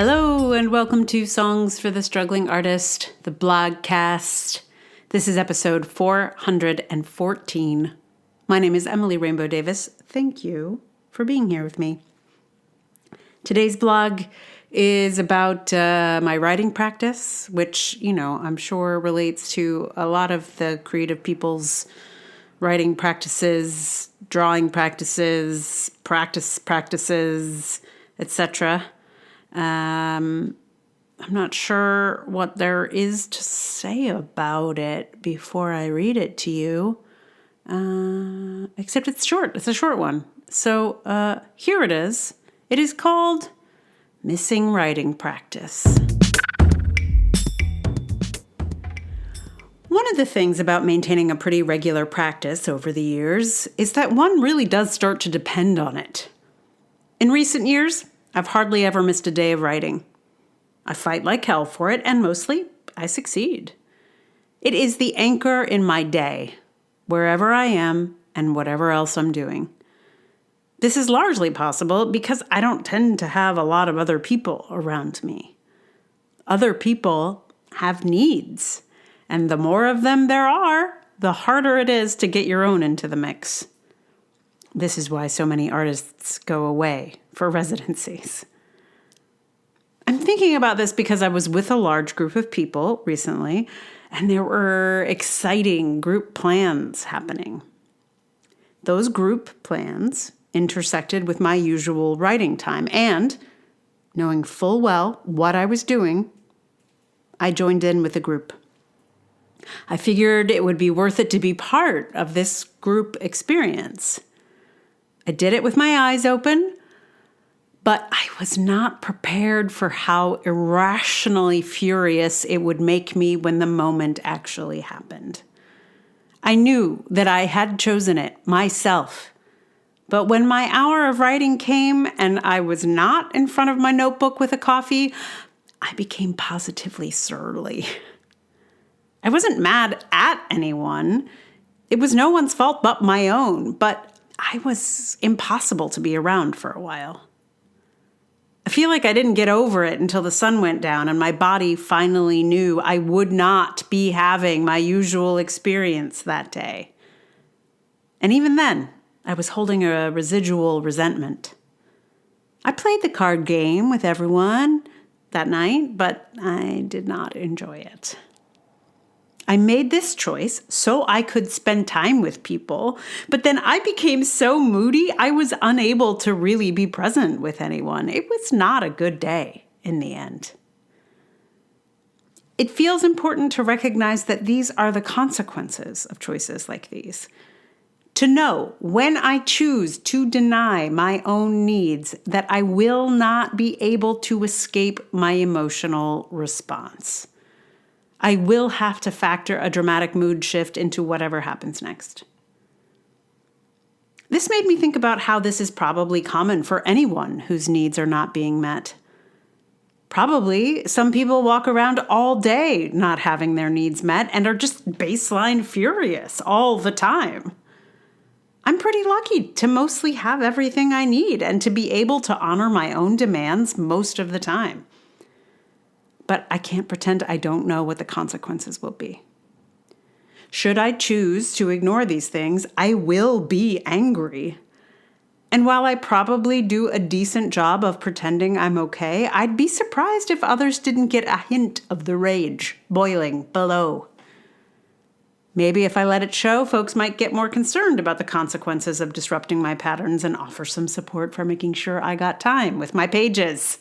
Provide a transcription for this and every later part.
Hello and welcome to Songs for the Struggling Artist, the blogcast. This is episode 414. My name is Emily Rainbow Davis. Thank you for being here with me. Today's blog is about my writing practice, which, I'm sure relates to a lot of the creative people's writing practices, drawing practices, practices, etc. I'm not sure what there is to say about it before I read it to you, except it's short. It's a short one. So here it is. It is called Missing Writing Practice. One of the things about maintaining a pretty regular practice over the years is that one really does start to depend on it. In recent years, I've hardly ever missed a day of writing. I fight like hell for it, and mostly I succeed. It is the anchor in my day, wherever I am and whatever else I'm doing. This is largely possible because I don't tend to have a lot of other people around me. Other people have needs, and the more of them there are, the harder it is to get your own into the mix. This is why so many artists go away for residencies. I'm thinking about this because I was with a large group of people recently, and there were exciting group plans happening. Those group plans intersected with my usual writing time, and knowing full well what I was doing, I joined in with the group. I figured it would be worth it to be part of this group experience. I did it with my eyes open, but I was not prepared for how irrationally furious it would make me when the moment actually happened. I knew that I had chosen it myself, but when my hour of writing came and I was not in front of my notebook with a coffee, I became positively surly. I wasn't mad at anyone. It was no one's fault but my own, but I was impossible to be around for a while. I feel like I didn't get over it until the sun went down and my body finally knew I would not be having my usual experience that day. And even then, I was holding a residual resentment. I played the card game with everyone that night, but I did not enjoy it. I made this choice so I could spend time with people, but then I became so moody I was unable to really be present with anyone. It was not a good day in the end. It feels important to recognize that these are the consequences of choices like these. To know when I choose to deny my own needs that I will not be able to escape my emotional response. I will have to factor a dramatic mood shift into whatever happens next. This made me think about how this is probably common for anyone whose needs are not being met. Probably some people walk around all day not having their needs met and are just baseline furious all the time. I'm pretty lucky to mostly have everything I need and to be able to honor my own demands most of the time. But I can't pretend I don't know what the consequences will be. Should I choose to ignore these things, I will be angry. And while I probably do a decent job of pretending I'm okay, I'd be surprised if others didn't get a hint of the rage boiling below. Maybe if I let it show, folks might get more concerned about the consequences of disrupting my patterns and offer some support for making sure I got time with my pages.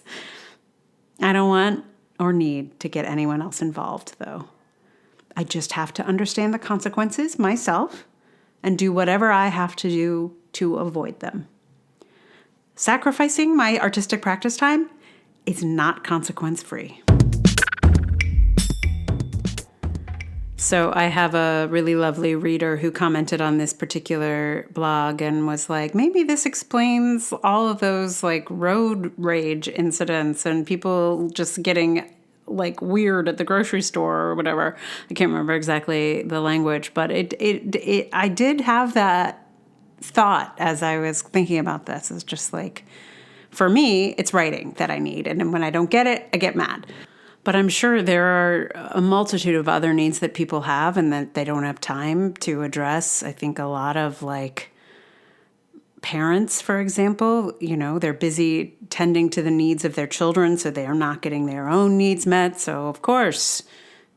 I don't want or need to get anyone else involved, though. I just have to understand the consequences myself and do whatever I have to do to avoid them. Sacrificing my artistic practice time is not consequence-free. So I have a really lovely reader who commented on this particular blog and was like, maybe this explains all of those road rage incidents and people just getting weird at the grocery store or whatever. I can't remember exactly the language, but I did have that thought as I was thinking about this. It's just For me, it's writing that I need. And then when I don't get it, I get mad. But I'm sure there are a multitude of other needs that people have and that they don't have time to address. I think a lot of like parents, for example, they're busy tending to the needs of their children, so they are not getting their own needs met. So, of course,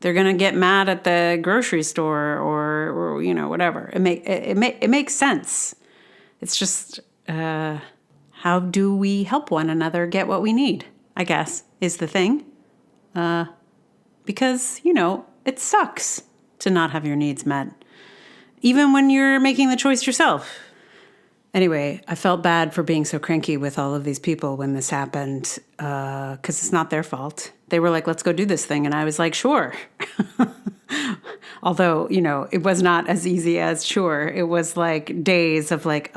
they're going to get mad at the grocery store or whatever. It makes sense. It's just how do we help one another get what we need, I guess, is the thing. Because, it sucks to not have your needs met, even when you're making the choice yourself. Anyway, I felt bad for being so cranky with all of these people when this happened, because it's not their fault. They were like, let's go do this thing. And I was like, sure. Although, it was not as easy as sure. It was like days of like,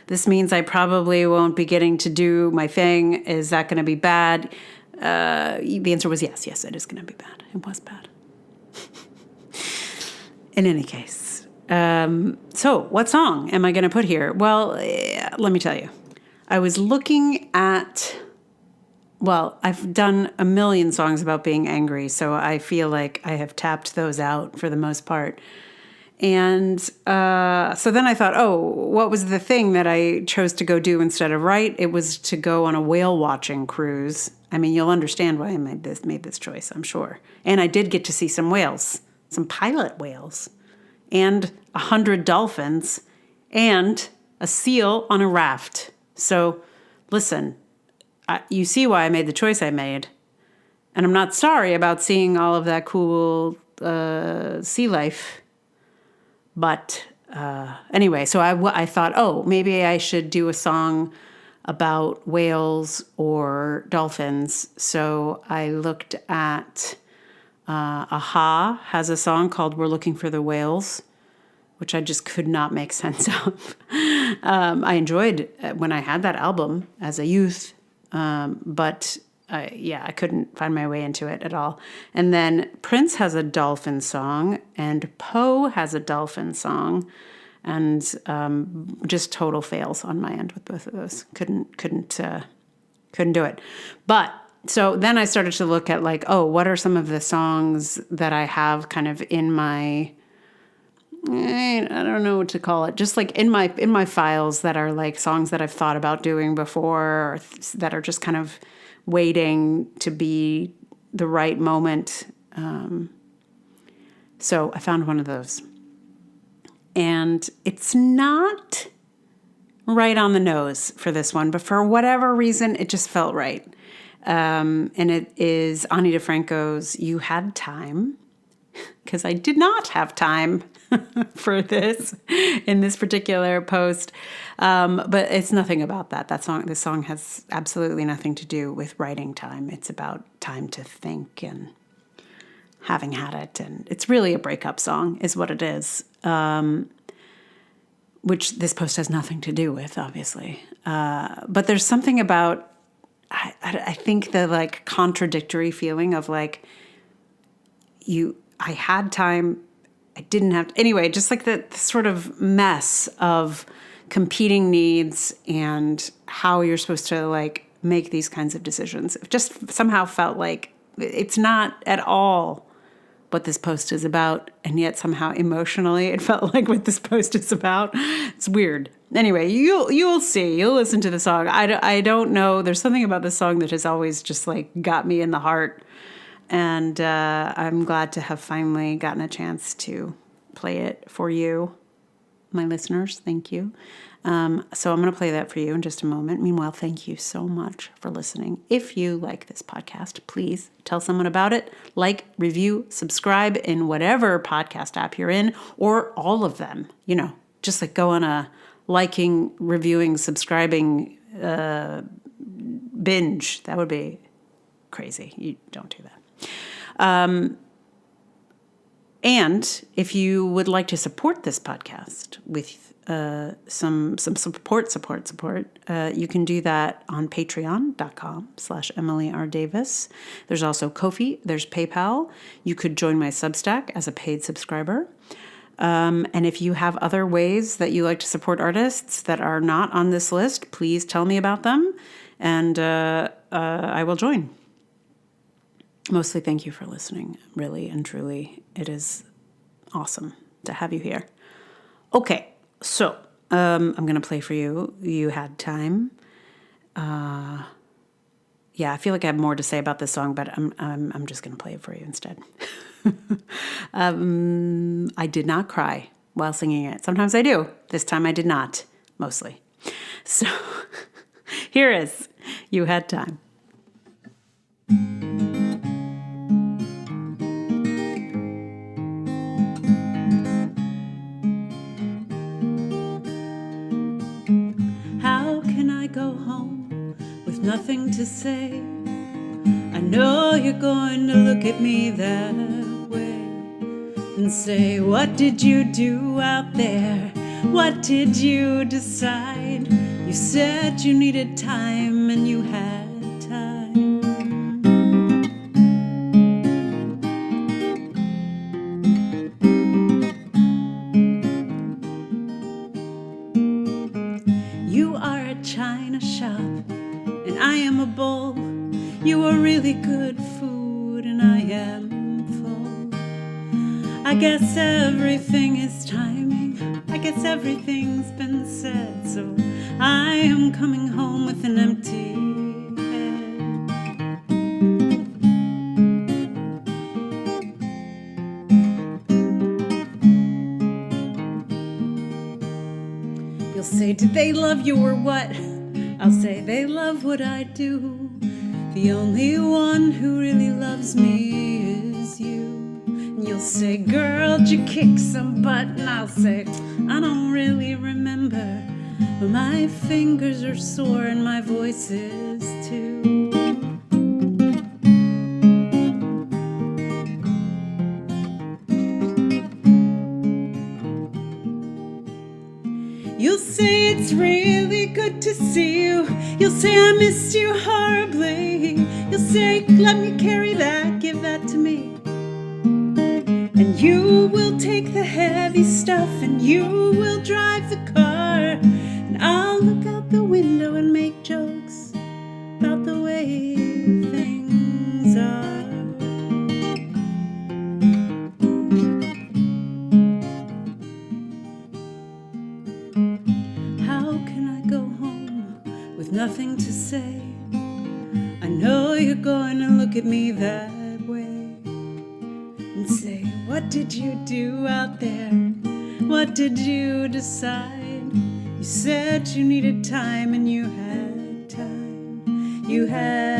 this means I probably won't be getting to do my thing. Is that going to be bad? The answer was yes. Yes, it is going to be bad. It was bad. In any case. So what song am I going to put here? Well, let me tell you. I was looking at, I've done a million songs about being angry, so I feel like I have tapped those out for the most part. And so then I thought, what was the thing that I chose to go do instead of write? It was to go on a whale watching cruise. I mean, you'll understand why I made this choice, I'm sure. And I did get to see some whales, some pilot whales, and 100 dolphins, and a seal on a raft. So, listen, you see why I made the choice I made. And I'm not sorry about seeing all of that cool sea life. But anyway, so I thought, maybe I should do a song about whales or dolphins. So I looked at Aha has a song called We're Looking for the Whales, which I just could not make sense of. I enjoyed when I had that album as a youth, but I couldn't find my way into it at all. And then Prince has a dolphin song, and Poe has a dolphin song, and just total fails on my end with both of those. Couldn't do it. But so then I started to look at like, what are some of the songs that I have kind of in my, I don't know what to call it, just like in my files that are like songs that I've thought about doing before, or that are just kind of waiting to be the right moment. So I found one of those. And it's not right on the nose for this one, but for whatever reason, it just felt right. And it is Ani DeFranco's You Had Time, because I did not have time for this in this particular post. But it's nothing about that. This song has absolutely nothing to do with writing time. It's about time to think and having had it. And it's really a breakup song is what it is, which this post has nothing to do with, obviously. But there's something about, I think the like contradictory feeling of like, I had time, I didn't have, anyway, just like the sort of mess of competing needs and how you're supposed to like make these kinds of decisions. It just somehow felt like it's not at all what this post is about, and yet somehow emotionally it felt like what this post is about. It's weird. Anyway, you'll see. You'll listen to the song. I don't know. There's something about this song that has always just like got me in the heart, and I'm glad to have finally gotten a chance to play it for you, my listeners. Thank you. So I'm going to play that for you in just a moment. Meanwhile, thank you so much for listening. If you like this podcast, please tell someone about it. Like, review, subscribe in whatever podcast app you're in, or all of them. Just like go on a liking, reviewing, subscribing binge. That would be crazy. You don't do that. And if you would like to support this podcast with some support, you can do that on patreon.com/Emily R. Davis. There's also Ko-fi, there's PayPal. You could join my Substack as a paid subscriber. And if you have other ways that you like to support artists that are not on this list, please tell me about them, and I will join. Mostly thank you for listening, really and truly. It is awesome to have you here. Okay, so I'm going to play for you. You Had Time. Yeah, I feel like I have more to say about this song, but I'm just going to play it for you instead. I did not cry while singing it. Sometimes I do. This time I did not, mostly. So here is You Had Time. How can I go home with nothing to say? I know you're going to look at me that way and say, what did you do out there? What did you decide? You said you needed time and you had time. You are a china shop and I am a bowl. You are really good food and I am full. I guess everything is timing. I guess everything's been said. So I am coming home with an empty head. You'll say, did they love you or what? I'll say, they love what I do. The only one who really loves me is you. And you'll say, girl, did you kick some butt? And I'll say, I don't really remember, but my fingers are sore and my voice is too. You'll say it's really good to see you. You'll say I missed you horribly. You'll say, let me carry that, give that to me. And you will take the heavy stuff and you will drive the car. And I'll look out the window and make jokes about the way things are. Nothing to say. I know you're going to look at me that way and say, what did you do out there? What did you decide? You said you needed time and you had time. You had